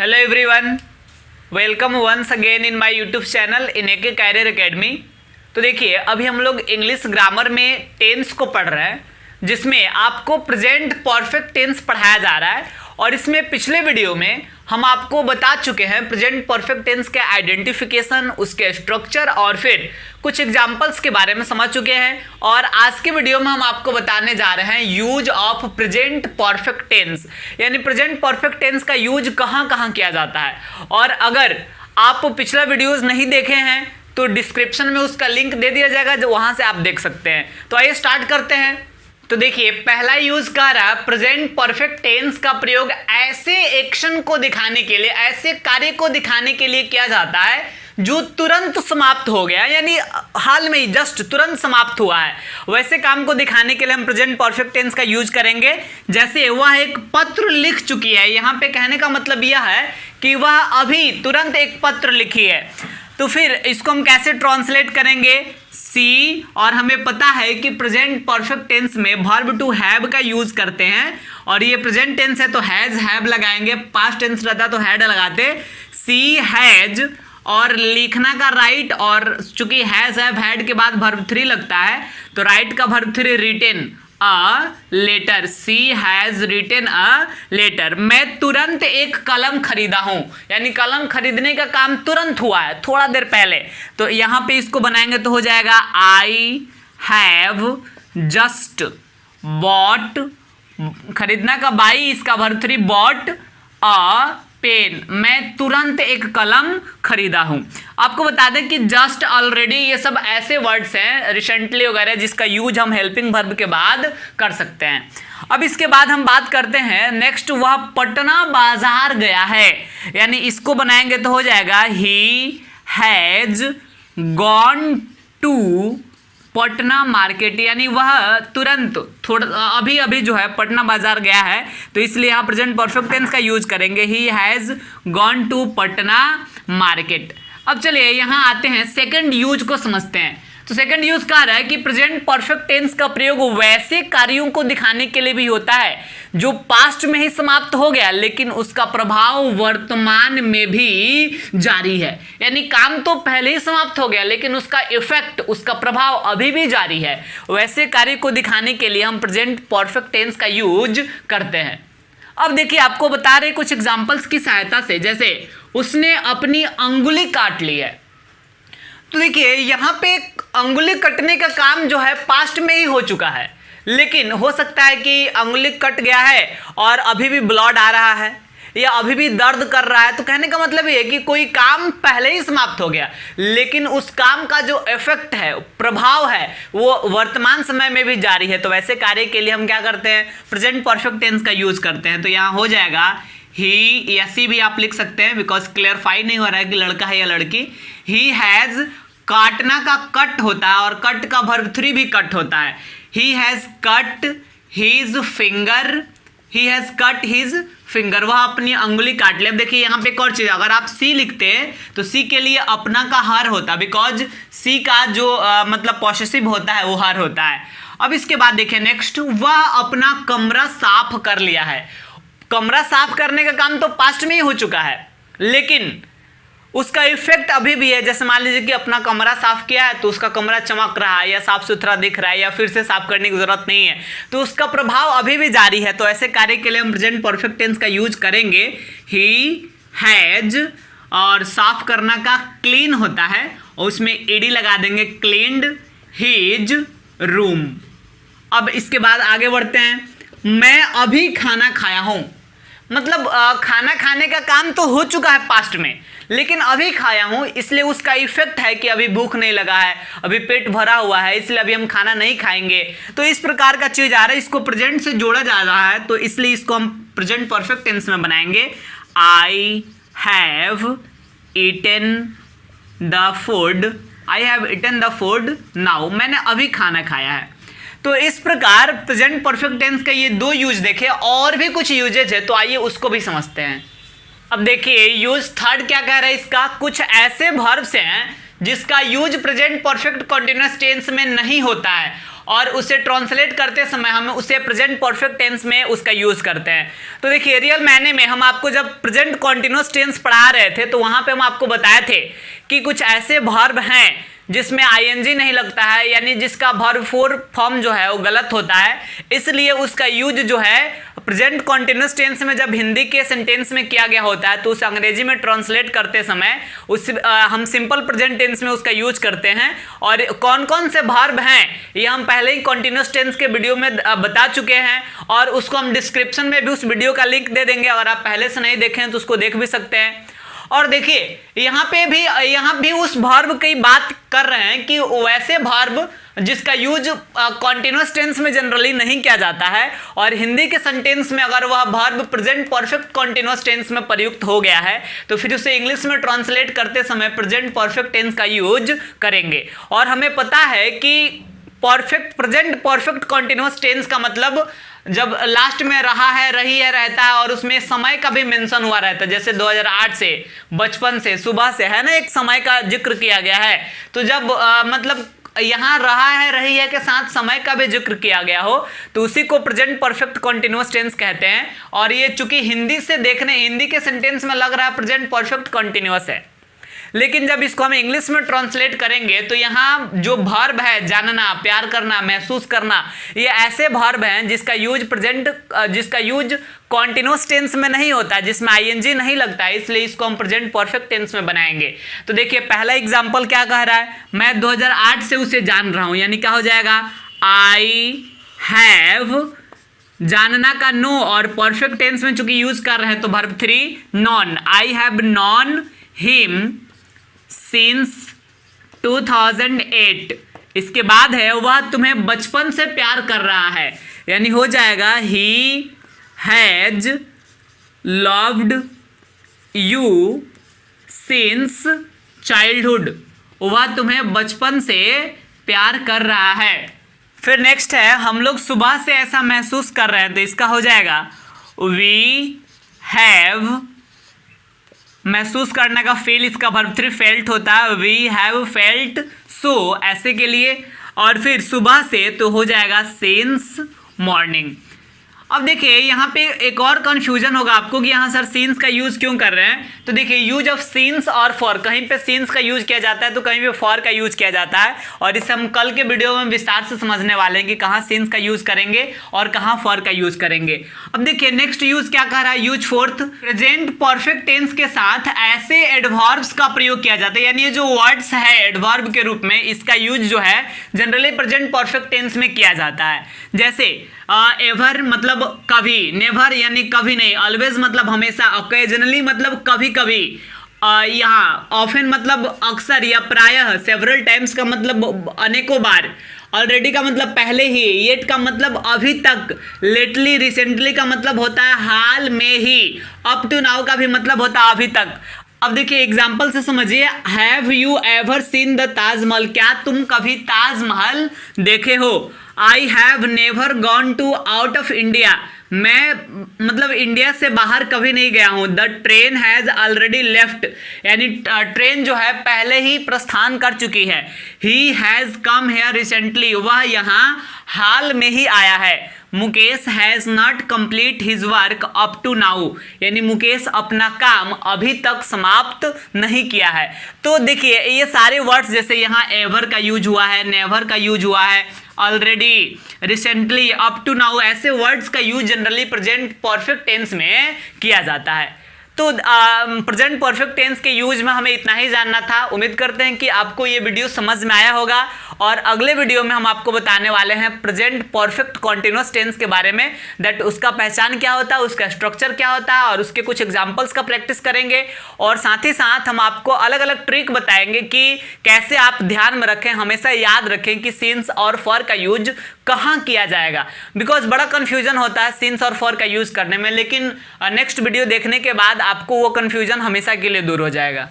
Hello everyone, welcome once again in my YouTube channel in AK career academy. तो देखिए, अभी हम लोग इंग्लिश ग्रामर में टेंस को पढ़ रहे हैं, जिसमें आपको प्रेजेंट परफेक्ट टेंस पढ़ाया जा रहा है। और इसमें पिछले वीडियो में हम आपको बता चुके हैं प्रेजेंट परफेक्ट टेंस के आइडेंटिफिकेशन, उसके स्ट्रक्चर और फिर कुछ एग्जांपल्स के बारे में समझ चुके हैं। और आज के वीडियो में हम आपको बताने जा रहे हैं use of present perfect tense, यानी प्रेजेंट परफेक्ट टेंस का यूज कहाँ कहाँ किया जाता है। और अगर आप पिछला वीडियोज नहीं देखे हैं तो डिस्क्रिप्शन में उसका लिंक दे दिया जाएगा, जो वहां से आप देख सकते हैं। तो आइए स्टार्ट करते हैं। तो देखिए, पहला यूज कर रहा है प्रेजेंट परफेक्ट टेंस का प्रयोग ऐसे एक्शन को दिखाने के लिए, ऐसे कार्य को दिखाने के लिए किया जाता है जो तुरंत समाप्त हो गया, यानी हाल में ही जस्ट तुरंत समाप्त हुआ है। वैसे काम को दिखाने के लिए हम प्रेजेंट परफेक्ट टेंस का यूज करेंगे। जैसे वह एक पत्र लिख चुकी है, यहां पे कहने का मतलब यह है कि वह अभी तुरंत एक पत्र लिखी है। तो फिर इसको हम कैसे ट्रांसलेट करेंगे, सी, और हमें पता है कि प्रेजेंट परफेक्ट टेंस में वर्ब टू हैव का यूज करते हैं। और ये प्रेजेंट टेंस है तो हैज हैव लगाएंगे, पास्ट टेंस रहता तो हैड लगाते। सी हैज, और लिखना का राइट, और चूंकि हैज हैव हैड के बाद वर्ब थ्री लगता है तो राइट का verb three written a letter. She has written a letter. मैं तुरंत एक कलम खरीदा हूं, यानी कलम खरीदने का काम तुरंत हुआ है, थोड़ा देर पहले। तो यहां पे इसको बनाएंगे तो हो जाएगा आई हैव जस्ट बॉट, खरीदना का बाई, इसका verb three bought a pen. मैं तुरंत एक कलम खरीदा हूं। आपको बता दें कि जस्ट, ऑलरेडी, ये सब ऐसे वर्ड्स हैं, रिसेंटली वगैरह, जिसका यूज हम हेल्पिंग वर्ब के बाद कर सकते हैं। अब इसके बाद हम बात करते हैं नेक्स्ट, वह पटना बाजार गया है, यानी इसको बनाएंगे तो हो जाएगा he has gone to Patna market, यानी वह तुरंत थोड़ा अभी अभी जो है पटना बाजार गया है, तो इसलिए यहाँ प्रेजेंट परफेक्ट टेंस का यूज करेंगे, he has gone to Patna market. अब चलिए यहाँ आते हैं, सेकंड यूज को समझते हैं। तो सेकंड यूज कह रहा है कि प्रेजेंट परफेक्ट टेंस का प्रयोग वैसे कार्यों को दिखाने के लिए भी होता है जो पास्ट में ही समाप्त हो गया लेकिन उसका प्रभाव वर्तमान में भी जारी है। यानी काम तो पहले ही समाप्त हो गया लेकिन उसका इफेक्ट, उसका प्रभाव अभी भी जारी है। वैसे कार्य को दिखाने के लिए हम प्रेजेंट परफेक्ट टेंस का यूज करते हैं। अब देखिए, आपको बता रहे कुछ एग्जाम्पल्स की सहायता से, जैसे उसने अपनी अंगुली काट ली है। तो देखिए, यहाँ पे अंगुली कटने का काम जो है पास्ट में ही हो चुका है, लेकिन हो सकता है कि अंगुली कट गया है और अभी भी ब्लड आ रहा है या अभी भी दर्द कर रहा है। तो कहने का मतलब ये है कि कोई काम पहले ही समाप्त हो गया लेकिन उस काम का जो इफेक्ट है, प्रभाव है, वो वर्तमान समय में भी जारी है। तो वैसे कार्य के लिए हम क्या करते हैं, प्रेजेंट परफेक्ट टेंस का यूज करते हैं। तो यहाँ हो जाएगा ही, या सी भी आप लिख सकते हैं, बिकॉज क्लियरफाई नहीं हो रहा है कि लड़का है या लड़की। ही हैज, काटना का कट होता है और कट का वर्ब थ्री भी कट होता है। He has cut his finger, he has cut his finger, वह अपनी अंगुली काट ले। अब देखिए यहाँ पे एक और चीज, अगर आप सी लिखते हैं तो सी के लिए अपना का हर होता है, बिकॉज सी का जो मतलब पॉसेसिव होता है वो हर होता है। अब इसके बाद देखिए नेक्स्ट, वह अपना कमरा साफ कर लिया है। कमरा साफ करने का काम तो पास्ट में ही हो चुका है लेकिन उसका इफेक्ट अभी भी है। जैसे मान लीजिए कि अपना कमरा साफ किया है तो उसका कमरा चमक रहा है या साफ सुथरा दिख रहा है या फिर से साफ करने की जरूरत नहीं है, तो उसका प्रभाव अभी भी जारी है। तो ऐसे कार्य के लिए हम प्रेजेंट परफेक्ट टेंस का यूज करेंगे, ही हैज, और साफ करना का क्लीन होता है और उसमें ईडी लगा देंगे, क्लीन्ड हिज रूम। अब इसके बाद आगे बढ़ते हैं, मैं अभी खाना खाया हूं। मतलब खाना खाने का काम तो हो चुका है पास्ट में लेकिन अभी खाया हूं, इसलिए उसका इफेक्ट है कि अभी भूख नहीं लगा है, अभी पेट भरा हुआ है, इसलिए अभी हम खाना नहीं खाएंगे। तो इस प्रकार का चीज आ रहा है, इसको प्रेजेंट से जोड़ा जा रहा है, तो इसलिए इसको हम प्रेजेंट परफेक्ट टेंस में बनाएंगे। I have eaten the food, I have eaten the food now, मैंने अभी खाना खाया है। तो इस प्रकार प्रेजेंट परफेक्ट टेंस का ये दो यूज देखे, और भी कुछ यूजेज है तो आइए उसको भी समझते हैं। अब देखिए यूज थर्ड क्या कह रहा है इसका, कुछ ऐसे वर्ब्स हैं जिसका use present perfect continuous tense में नहीं होता है और उसे ट्रांसलेट करते समय हम उसे प्रेजेंट परफेक्ट टेंस में उसका यूज करते हैं। तो देखिए रियल मायने में हम आपको जब प्रेजेंट कॉन्टिन्यूअस टेंस पढ़ा रहे थे तो वहां पे हम आपको बताए थे कि कुछ ऐसे वर्ब हैं जिसमें आईएनजी नहीं लगता है, यानी जिसका वर्ब फॉर्म जो है वो गलत होता है, इसलिए उसका यूज जो है प्रेजेंट कॉन्टिन्यूअस टेंस में जब हिंदी के सेंटेंस में किया गया होता है तो उसे अंग्रेजी में ट्रांसलेट करते समय हम सिंपल प्रेजेंट टेंस में उसका यूज करते हैं। और कौन कौन से वर्ब हैं ये हम पहले ही कॉन्टिन्यूअस टेंस के वीडियो में बता चुके हैं, और उसको हम डिस्क्रिप्शन में भी उस वीडियो का लिंक दे देंगे। अगर आप पहले से नहीं देखें तो उसको देख भी सकते हैं। और देखिए यहाँ भी उस वर्ब की बात कर रहे हैं कि वैसे वर्ब जिसका यूज कॉन्टिन्यूअस टेंस में जनरली नहीं किया जाता है, और हिंदी के सेंटेंस में अगर वह verb present perfect continuous tense में प्रयुक्त हो गया है तो फिर उसे इंग्लिश में ट्रांसलेट करते समय प्रेजेंट परफेक्ट टेंस का यूज करेंगे। और हमें पता है कि प्रेजेंट परफेक्ट कॉन्टिन्यूअस टेंस का मतलब जब लास्ट में रहा है, रही है, रहता है और उसमें समय का भी मेंशन हुआ रहता है, जैसे 2008 से, बचपन से, सुबह से, है ना, एक समय का जिक्र किया गया है। तो जब मतलब यहाँ रहा है, रही है के साथ समय का भी जिक्र किया गया हो तो उसी को प्रेजेंट परफेक्ट कॉन्टिन्यूअस टेंस कहते हैं। और ये चूंकि हिंदी के सेंटेंस में लग रहा है प्रेजेंट परफेक्ट कॉन्टिन्यूअस है, लेकिन जब इसको हम इंग्लिश में ट्रांसलेट करेंगे तो यहाँ जो वर्ब है, जानना, प्यार करना, महसूस करना, ये ऐसे वर्ब हैं जिसका यूज कॉन्टिन्यूअस टेंस में नहीं होता, जिसमें आईएनजी नहीं लगता है, इसलिए इसको हम प्रेजेंट परफेक्ट टेंस में बनाएंगे। तो देखिए पहला एग्जांपल क्या कह रहा है, मैं 2008 से उसे जान रहा हूं, यानी क्या हो जाएगा, आई हैव, जानना का नो, और परफेक्ट टेंस में चूंकि यूज कर रहे हैं तो verb 3 non, I have non him since 2008। इसके बाद है वह तुम्हें बचपन से प्यार कर रहा है, यानी हो जाएगा he has loved you since childhood, वह तुम्हें बचपन से प्यार कर रहा है। फिर नेक्स्ट है हम लोग सुबह से ऐसा महसूस कर रहे हैं, तो इसका हो जाएगा वी हैव, महसूस करने का फील, इसका वर्ब 3 फेल्ट होता है, वी हैव फेल्ट सो, ऐसे के लिए। और फिर सुबह से तो हो जाएगा सिंस मॉर्निंग। अब देखिए यहाँ पे एक और कंफ्यूजन होगा आपको कि यहाँ सर सीन्स का यूज क्यों कर रहे हैं। तो देखिए यूज ऑफ सीन्स और फॉर, कहीं पे सीन्स का यूज किया जाता है तो कहीं पे फॉर का यूज किया जाता है, और इसे हम कल के वीडियो में विस्तार से समझने वाले हैं कि कहाँ सीन्स का यूज करेंगे और कहाँ फॉर का यूज करेंगे। अब देखिए नेक्स्ट यूज क्या कह रहा है, use fourth, present perfect tense के साथ ऐसे एडवर्ब्स का प्रयोग किया जाता है, यानी ये जो वर्ड्स है एडवर्ब के रूप में, इसका यूज जो है जनरली प्रेजेंट परफेक्ट टेंस में किया जाता है। जैसे एवर मतलब कभी, नेवर यानी कभी नहीं, ऑलवेज मतलब हमेशा, ओकेजनली मतलब कभी कभी, यहाँ ऑफन मतलब अक्सर या प्रायः, सेवरल टाइम्स का मतलब अनेकों बार, ऑलरेडी का मतलब पहले ही, येट का मतलब अभी तक, लेटली, रिसेंटली का मतलब होता है हाल में ही, अप टू नाउ का भी मतलब होता है अभी तक। अब देखिए एग्जाम्पल से समझिए, have you ever seen the Taj Mahal, क्या तुम कभी ताजमहल देखे हो। I have never gone to out of India, मैं मतलब इंडिया से बाहर कभी नहीं गया हूं। The train has already left, यानी ट्रेन जो है पहले ही प्रस्थान कर चुकी है। He has come here recently, वह यहाँ हाल में ही आया है। Mukesh has not complete his work up to now, यानी मुकेश अपना काम अभी तक समाप्त नहीं किया है। तो देखिए ये सारे वर्ड्स, जैसे यहाँ एवर का यूज हुआ है, नेवर का यूज हुआ है, already, recently, up to now, ऐसे वर्ड्स का use generally present perfect tense में किया जाता है। तो प्रेजेंट परफेक्ट टेंस के यूज में हमें इतना ही जानना था। उम्मीद करते हैं कि आपको ये वीडियो समझ में आया होगा, और अगले वीडियो में हम आपको बताने वाले हैं प्रेजेंट परफेक्ट कॉन्टिन्यूअस टेंस के बारे में, दैट उसका पहचान क्या होता है, उसका स्ट्रक्चर क्या होता है, और उसके कुछ एग्जांपल्स का प्रैक्टिस करेंगे। और साथ ही साथ हम आपको अलग अलग ट्रिक बताएंगे कि कैसे आप ध्यान में रखें, हमेशा याद रखें कि सिंस और फॉर का यूज कहाँ किया जाएगा, बिकॉज बड़ा कंफ्यूजन होता है सिंस और फॉर का यूज करने में। लेकिन नेक्स्ट वीडियो देखने के बाद आपको वो कंफ्यूजन हमेशा के लिए दूर हो जाएगा।